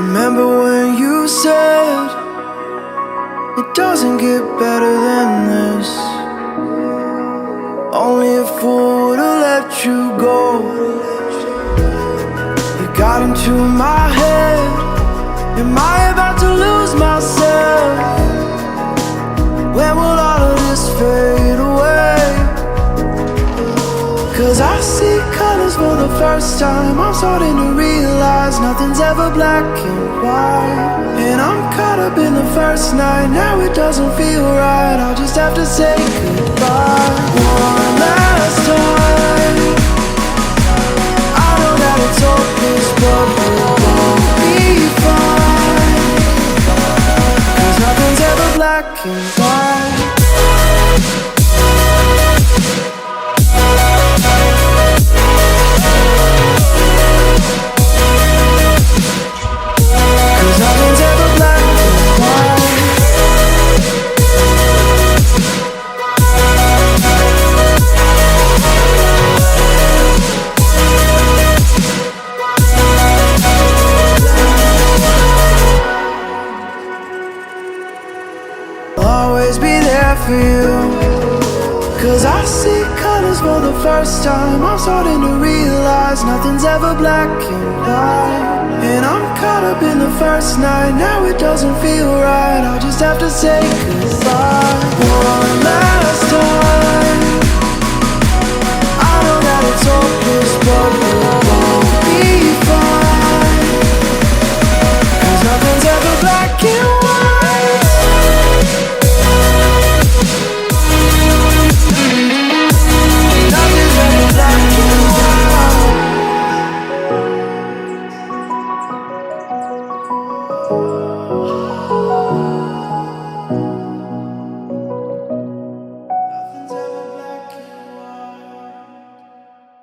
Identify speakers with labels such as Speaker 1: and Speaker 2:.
Speaker 1: Remember when you said it doesn't get better than this? Only a fool would've let you go. You got into my head. Am I about to lose myself? When will all of this fade away? 'Cause I see colors for the first time. I'm starting to realize nothing's ever black and white. And I'm caught up in the first night. Now it doesn't feel right. I'll just have to say goodbye one last time. I know that it's hopeless, but we'll both be fine. 'Cause nothing's ever black and white. For you, 'cause I see colors for the first time. I'm starting to realize nothing's ever black and white. And I'm caught up in the first night. Now it doesn't feel right. I'll just have to say goodbye one last time. I know that it's hopeless, but we'll both be fine. 'Cause nothing's ever black and white. Oh,